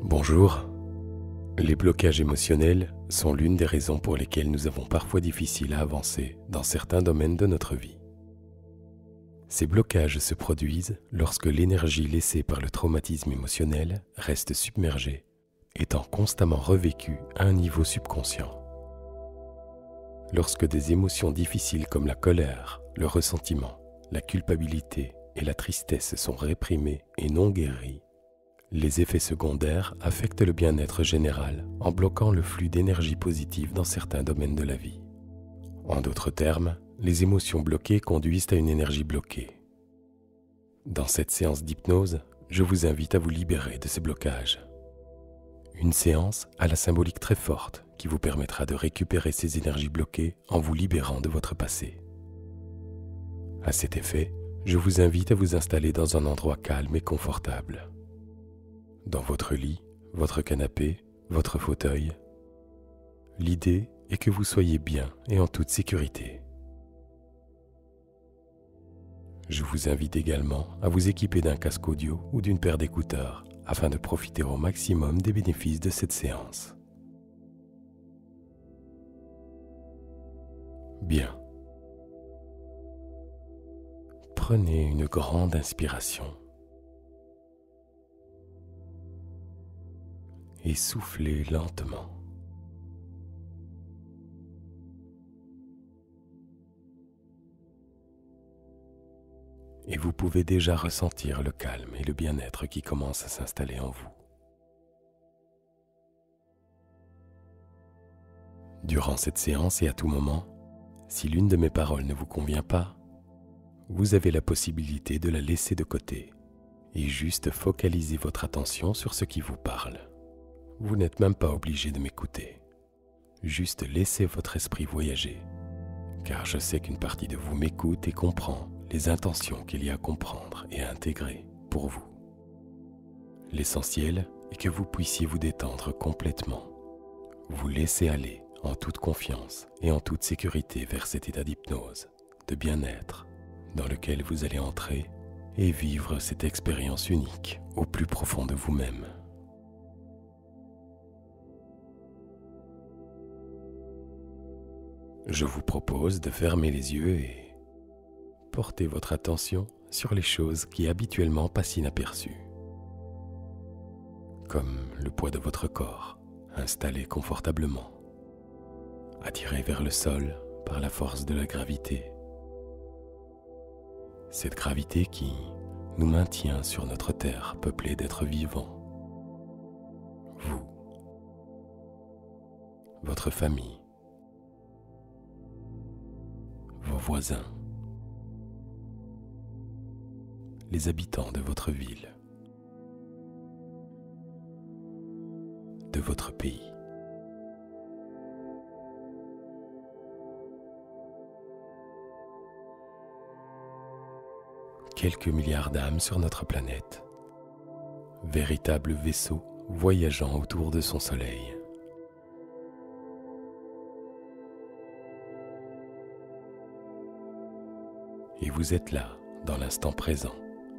Bonjour. Les blocages émotionnels sont l'une des raisons pour lesquelles nous avons parfois difficile à avancer dans certains domaines de notre vie. Ces blocages se produisent lorsque l'énergie laissée par le traumatisme émotionnel reste submergée, étant constamment revécue à un niveau subconscient. Lorsque des émotions difficiles comme la colère, le ressentiment, la culpabilité et la tristesse sont réprimées et non guéries, les effets secondaires affectent le bien-être général en bloquant le flux d'énergie positive dans certains domaines de la vie. En d'autres termes, les émotions bloquées conduisent à une énergie bloquée. Dans cette séance d'hypnose, je vous invite à vous libérer de ces blocages. Une séance à la symbolique très forte qui vous permettra de récupérer ces énergies bloquées en vous libérant de votre passé. À cet effet, je vous invite à vous installer dans un endroit calme et confortable. Dans votre lit, votre canapé, votre fauteuil. L'idée est que vous soyez bien et en toute sécurité. Je vous invite également à vous équiper d'un casque audio ou d'une paire d'écouteurs afin de profiter au maximum des bénéfices de cette séance. Bien. Prenez une grande inspiration. Et soufflez lentement. Et vous pouvez déjà ressentir le calme et le bien-être qui commencent à s'installer en vous. Durant cette séance et à tout moment, si l'une de mes paroles ne vous convient pas, vous avez la possibilité de la laisser de côté et juste focaliser votre attention sur ce qui vous parle. Vous n'êtes même pas obligé de m'écouter. Juste laissez votre esprit voyager, car je sais qu'une partie de vous m'écoute et comprend les intentions qu'il y a à comprendre et à intégrer pour vous. L'essentiel est que vous puissiez vous détendre complètement, vous laisser aller en toute confiance et en toute sécurité vers cet état d'hypnose, de bien-être, dans lequel vous allez entrer et vivre cette expérience unique au plus profond de vous-même. Je vous propose de fermer les yeux et porter votre attention sur les choses qui habituellement passent inaperçues, comme le poids de votre corps, installé confortablement, attiré vers le sol par la force de la gravité. Cette gravité qui nous maintient sur notre terre peuplée d'êtres vivants. Vous, votre famille, vos voisins, les habitants de votre ville, de votre pays. Quelques milliards d'âmes sur notre planète, véritable vaisseau voyageant autour de son soleil. Et vous êtes là, dans l'instant présent,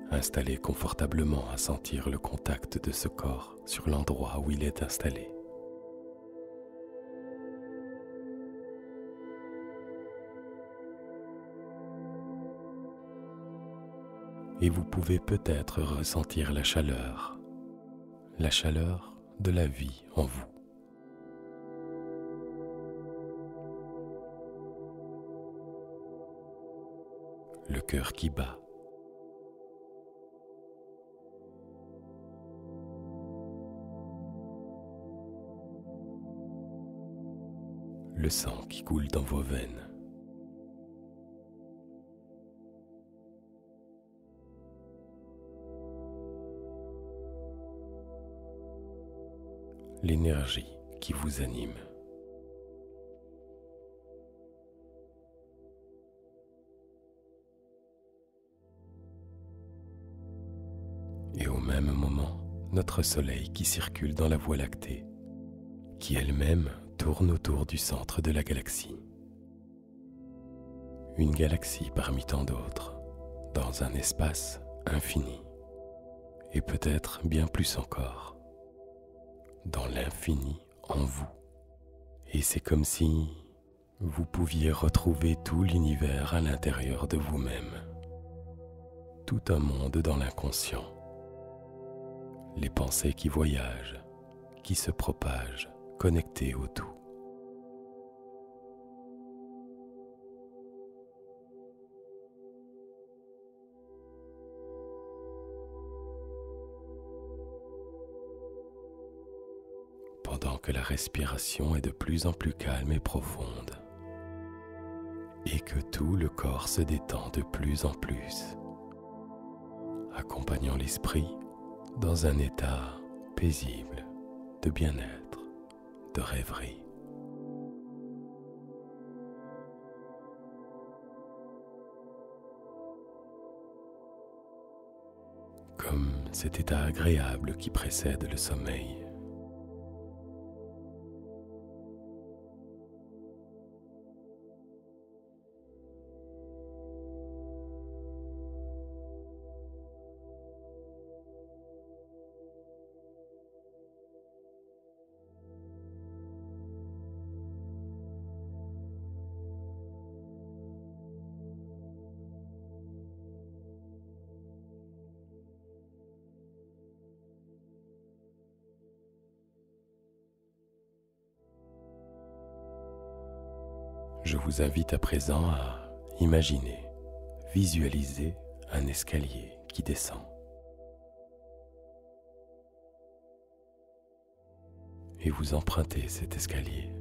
installé confortablement à sentir le contact de ce corps sur l'endroit où il est installé. Et vous pouvez peut-être ressentir la chaleur de la vie en vous. Le cœur qui bat. Le sang qui coule dans vos veines. L'énergie qui vous anime. Et au même moment, notre soleil qui circule dans la Voie lactée, qui elle-même tourne autour du centre de la galaxie. Une galaxie parmi tant d'autres, dans un espace infini, et peut-être bien plus encore. dans l'infini en vous. Et c'est comme si vous pouviez retrouver tout l'univers à l'intérieur de vous-même, tout un monde dans l'inconscient, les pensées qui voyagent, qui se propagent, connectées au tout. Pendant que la respiration est de plus en plus calme et profonde, et que tout le corps se détend de plus en plus, accompagnant l'esprit dans un état paisible de bien-être, de rêverie. Comme cet état agréable qui précède le sommeil. Je vous invite à présent à imaginer, visualiser un escalier qui descend. Et vous empruntez cet escalier.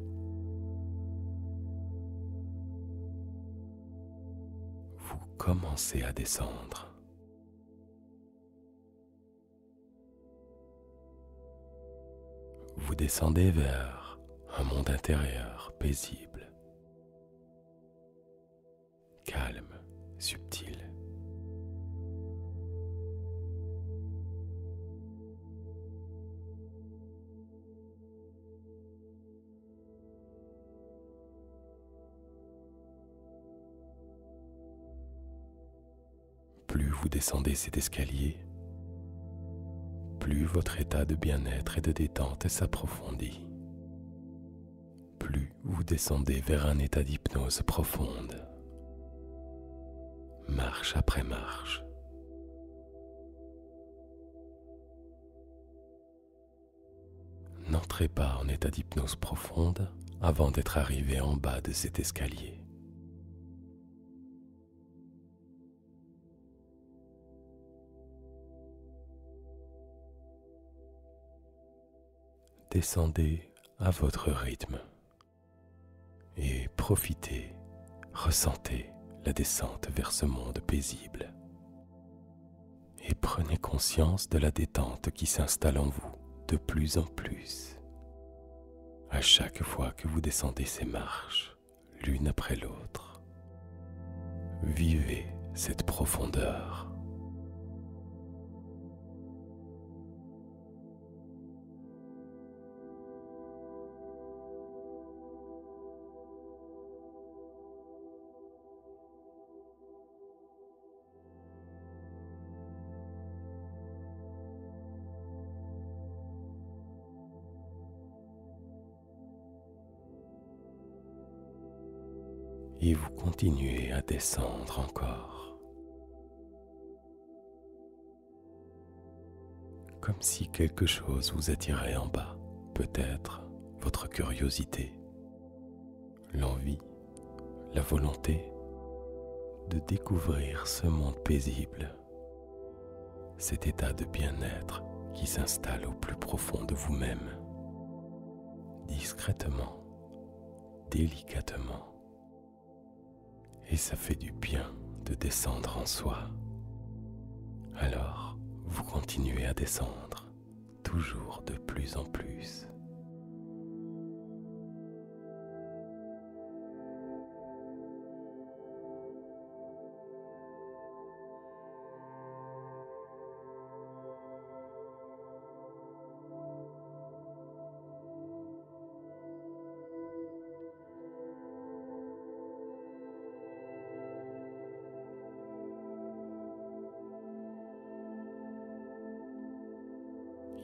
Vous commencez à descendre. Vous descendez vers un monde intérieur paisible, calme, subtil. Plus vous descendez cet escalier, plus votre état de bien-être et de détente s'approfondit. Plus vous descendez vers un état d'hypnose profonde, marche après marche. N'entrez pas en état d'hypnose profonde avant d'être arrivé en bas de cet escalier. Descendez à votre rythme et profitez, ressentez la descente vers ce monde paisible et prenez conscience de la détente qui s'installe en vous de plus en plus à chaque fois que vous descendez ces marches l'une après l'autre. Vivez cette profondeur. Et vous continuez à descendre encore, comme si quelque chose vous attirait en bas, peut-être votre curiosité, l'envie, la volonté de découvrir ce monde paisible, cet état de bien-être qui s'installe au plus profond de vous-même, discrètement, délicatement. Et ça fait du bien de descendre en soi. Alors, vous continuez à descendre, toujours de plus en plus.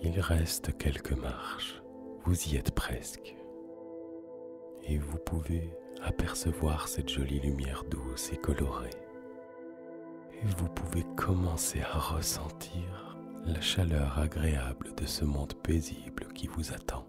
Il reste quelques marches Vous y êtes presque. Et vous pouvez apercevoir cette jolie lumière douce et colorée. Et vous pouvez commencer à ressentir la chaleur agréable de ce monde paisible qui vous attend.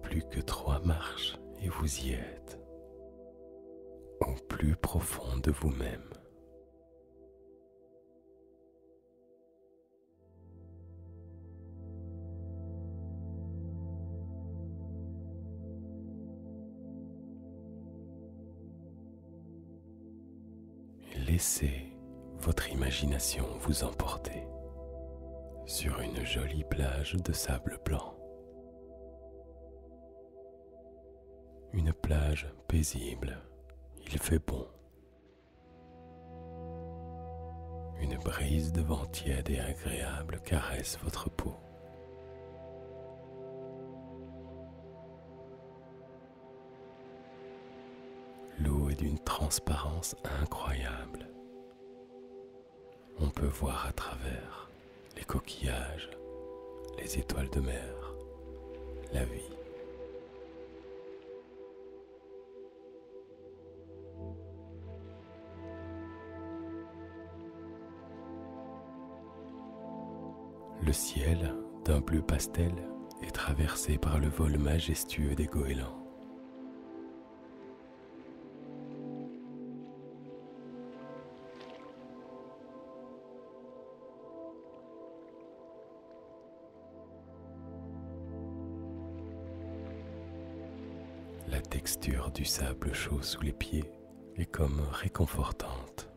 Plus que 3 marches et vous y êtes, au plus profond de vous-même. Laissez votre imagination vous emporter sur une jolie plage de sable blanc. Une plage paisible, il fait bon. Une brise de vent tiède et agréable caresse votre peau. L'eau est d'une transparence incroyable. On peut voir à travers les coquillages, les étoiles de mer, la vie. Le ciel, d'un bleu pastel, est traversé par le vol majestueux des goélands. La texture du sable chaud sous les pieds est comme réconfortante.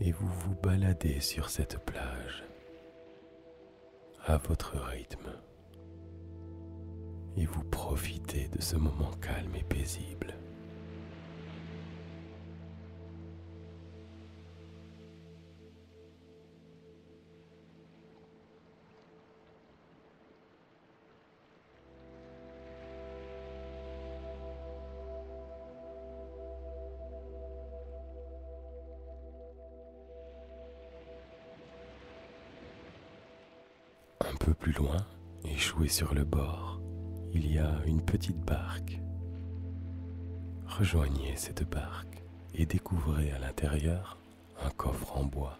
Et vous vous baladez sur cette plage à votre rythme et vous profitez de ce moment calme et paisible. Un peu plus loin, échoué sur le bord, il y a une petite barque. Rejoignez cette barque et découvrez à l'intérieur un coffre en bois.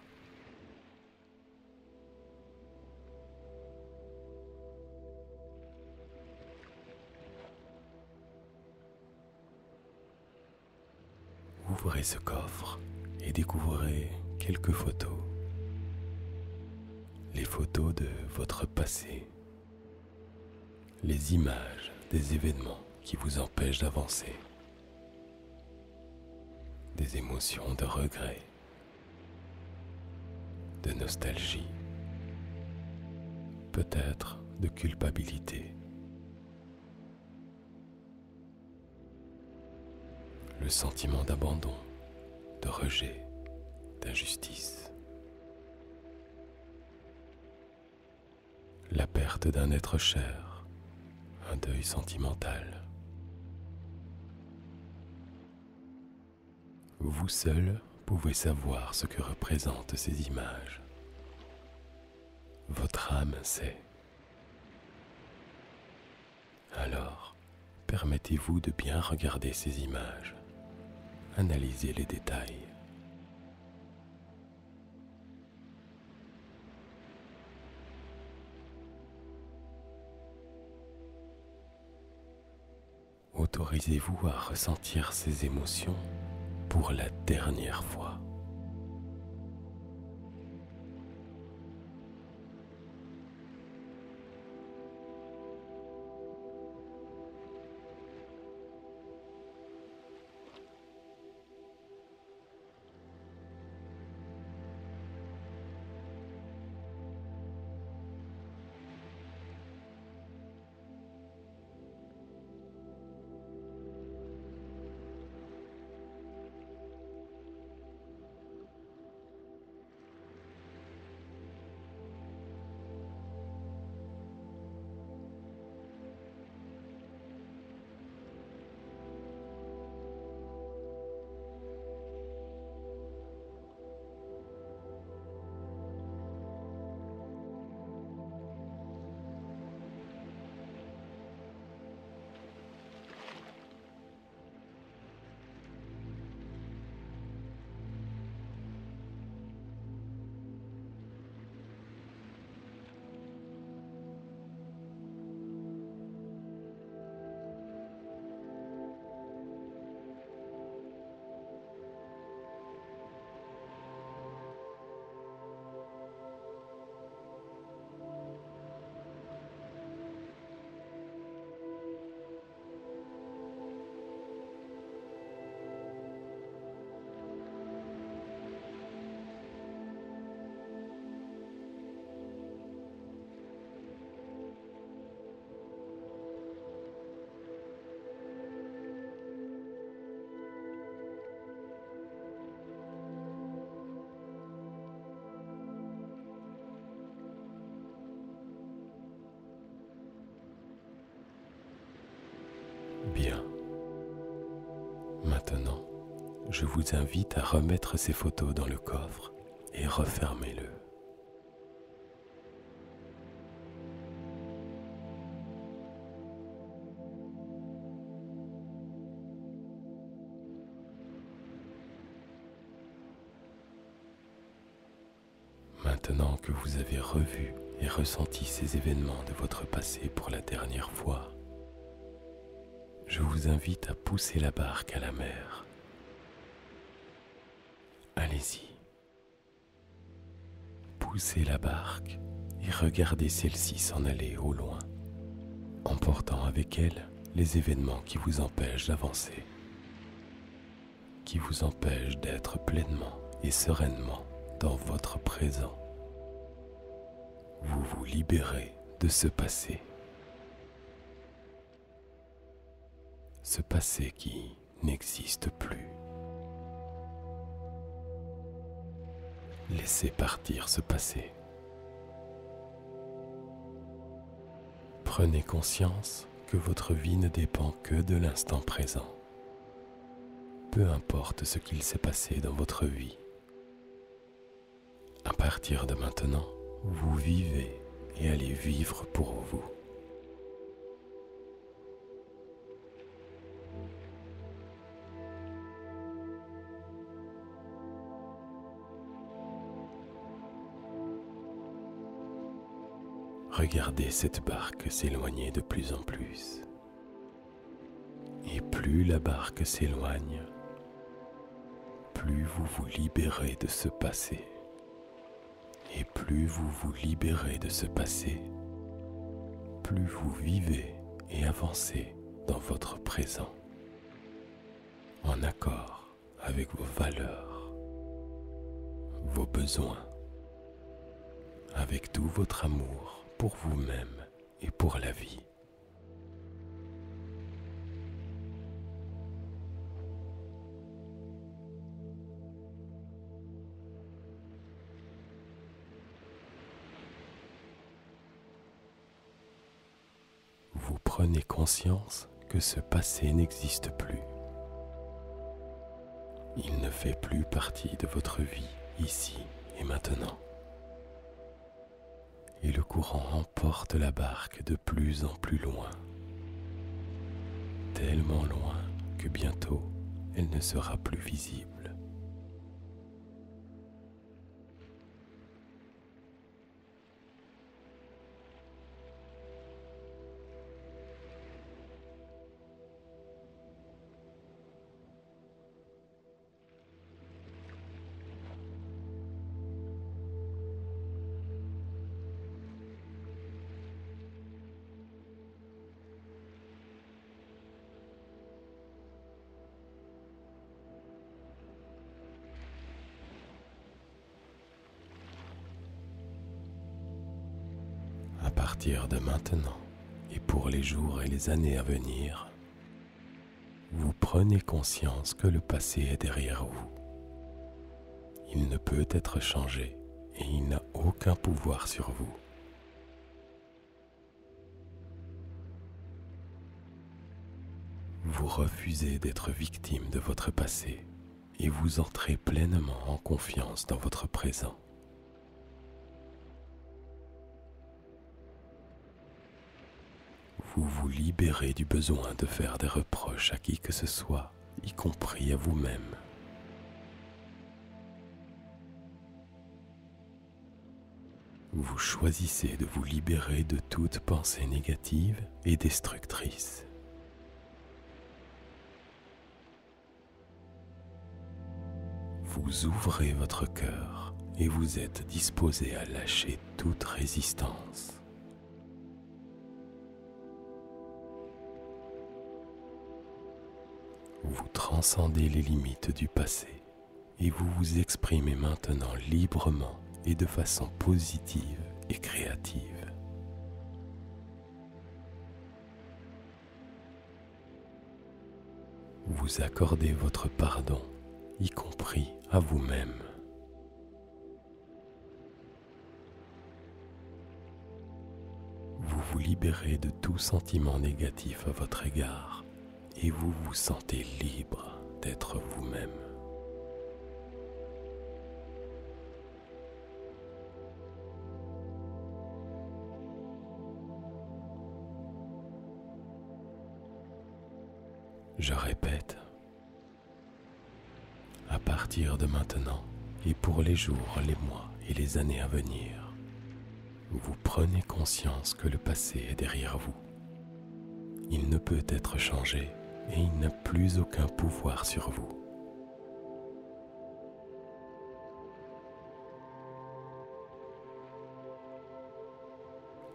Ouvrez ce coffre et découvrez quelques photos. Les photos de votre passé, les images des événements qui vous empêchent d'avancer, des émotions de regret, de nostalgie, peut-être de culpabilité. Le sentiment d'abandon, de rejet, d'injustice. La perte d'un être cher, un deuil sentimental. Vous seul pouvez savoir ce que représentent ces images. Votre âme sait. Alors, permettez-vous de bien regarder ces images. Analysez les détails. Autorisez-vous à ressentir ces émotions pour la dernière fois. Maintenant, je vous invite à remettre ces photos dans le coffre et refermez-le. Maintenant que vous avez revu et ressenti ces événements de votre passé pour la dernière fois, je vous invite à pousser la barque à la mer. Allez-y. Poussez la barque et regardez celle-ci s'en aller au loin, emportant avec elle les événements qui vous empêchent d'avancer, qui vous empêchent d'être pleinement et sereinement dans votre présent. Vous vous libérez de ce passé. Ce passé qui n'existe plus. Laissez partir ce passé. Prenez conscience que votre vie ne dépend que de l'instant présent. Peu importe ce qu'il s'est passé dans votre vie. À partir de maintenant, vous vivez et allez vivre pour vous. Regardez cette barque s'éloigner de plus en plus. Et plus la barque s'éloigne, plus vous vous libérez de ce passé. Et plus vous vous libérez de ce passé, plus vous vivez et avancez dans votre présent, en accord avec vos valeurs, vos besoins, avec tout votre amour pour vous-même et pour la vie. Vous prenez conscience que ce passé n'existe plus. Il ne fait plus partie de votre vie ici et maintenant. Et le courant emporte la barque de plus en plus loin, tellement loin que bientôt elle ne sera plus visible. À partir de maintenant et pour les jours et les années à venir, vous prenez conscience que le passé est derrière vous. Il ne peut être changé et il n'a aucun pouvoir sur vous. Vous refusez d'être victime de votre passé et vous entrez pleinement en confiance dans votre présent. Vous vous libérez du besoin de faire des reproches à qui que ce soit, y compris à vous-même. Vous choisissez de vous libérer de toute pensée négative et destructrice. Vous ouvrez votre cœur et vous êtes disposé à lâcher toute résistance. Vous transcendez les limites du passé et vous vous exprimez maintenant librement et de façon positive et créative. Vous accordez votre pardon, y compris à vous-même. Vous vous libérez de tout sentiment négatif à votre égard et vous vous sentez libre d'être vous-même. Je répète, à partir de maintenant et pour les jours, les mois et les années à venir, vous prenez conscience que le passé est derrière vous. Il ne peut être changé et il n'a plus aucun pouvoir sur vous.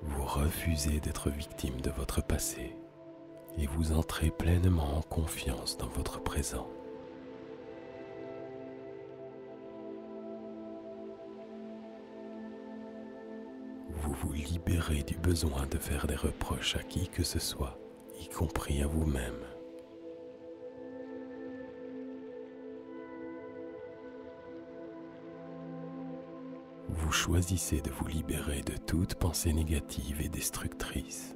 Vous refusez d'être victime de votre passé et vous entrez pleinement en confiance dans votre présent. Vous vous libérez du besoin de faire des reproches à qui que ce soit, y compris à vous-même. Vous choisissez de vous libérer de toute pensée négative et destructrice.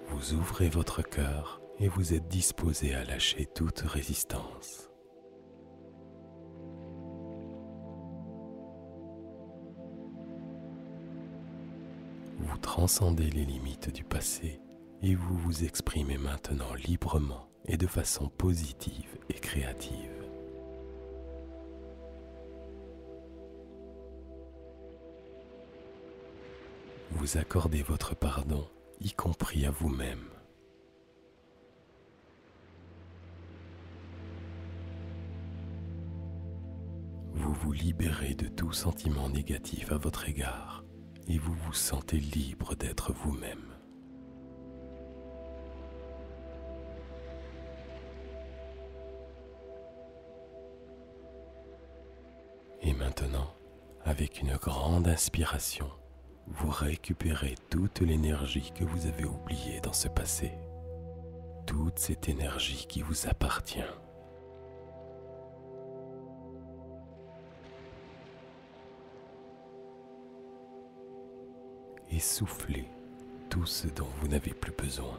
Vous ouvrez votre cœur et vous êtes disposé à lâcher toute résistance. Vous transcendez les limites du passé et vous vous exprimez maintenant librement et de façon positive et créative. Vous accordez votre pardon, y compris à vous-même. Vous vous libérez de tout sentiment négatif à votre égard et vous vous sentez libre d'être vous-même. Et maintenant, avec une grande inspiration, vous récupérez toute l'énergie que vous avez oubliée dans ce passé, toute cette énergie qui vous appartient. Et soufflez tout ce dont vous n'avez plus besoin.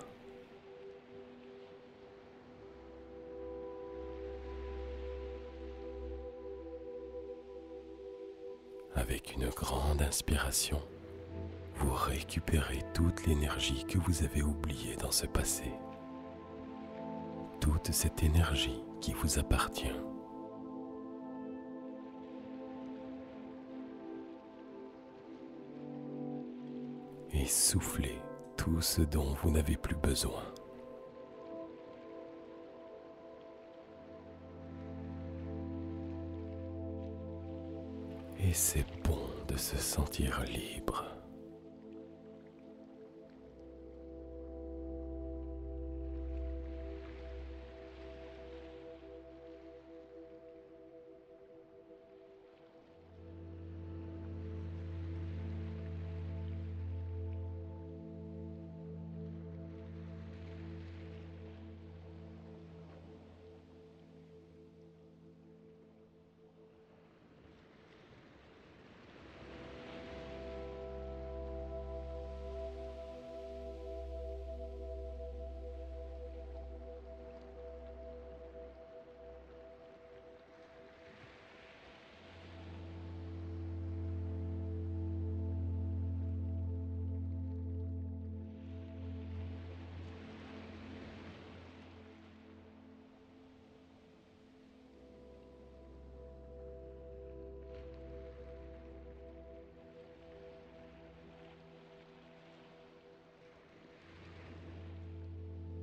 Avec une grande inspiration, vous récupérez toute l'énergie que vous avez oubliée dans ce passé. Toute cette énergie qui vous appartient. Et soufflez tout ce dont vous n'avez plus besoin. Et c'est bon de se sentir libre.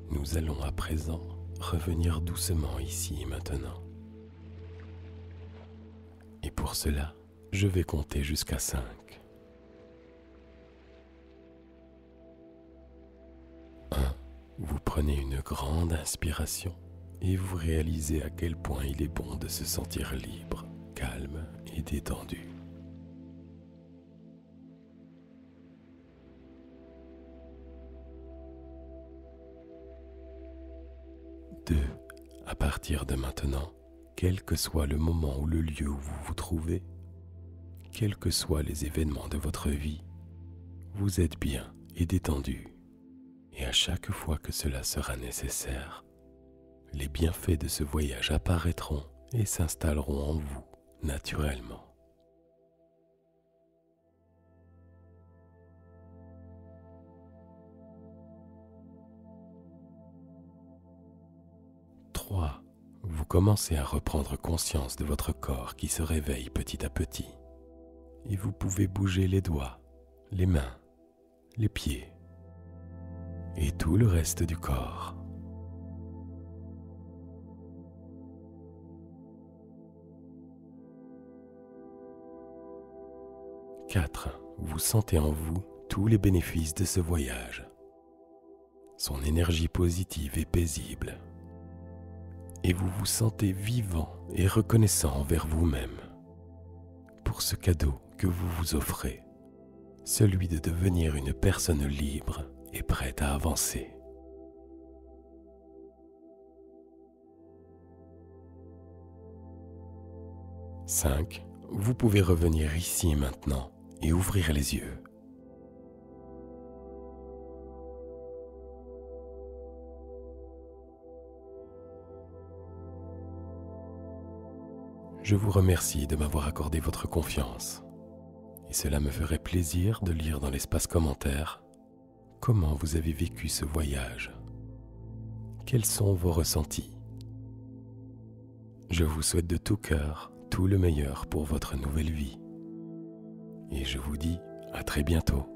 Nous allons à présent revenir doucement ici et maintenant. Et pour cela, je vais compter jusqu'à 5. 1. Vous prenez une grande inspiration et vous réalisez à quel point il est bon de se sentir libre, calme et détendu. 2. À partir de maintenant, quel que soit le moment ou le lieu où vous vous trouvez, quels que soient les événements de votre vie, vous êtes bien et détendu. Et à chaque fois que cela sera nécessaire, les bienfaits de ce voyage apparaîtront et s'installeront en vous naturellement. Vous commencez à reprendre conscience de votre corps qui se réveille petit à petit. Et vous pouvez bouger les doigts, les mains, les pieds et tout le reste du corps. 4. Vous sentez en vous tous les bénéfices de ce voyage. Son énergie positive et paisible. Et vous vous sentez vivant et reconnaissant envers vous-même pour ce cadeau que vous vous offrez, celui de devenir une personne libre et prête à avancer. 5. Vous pouvez revenir ici et maintenant et ouvrir les yeux. Je vous remercie de m'avoir accordé votre confiance et cela me ferait plaisir de lire dans l'espace commentaire comment vous avez vécu ce voyage. Quels sont vos ressentis? Je vous souhaite de tout cœur tout le meilleur pour votre nouvelle vie et je vous dis à très bientôt.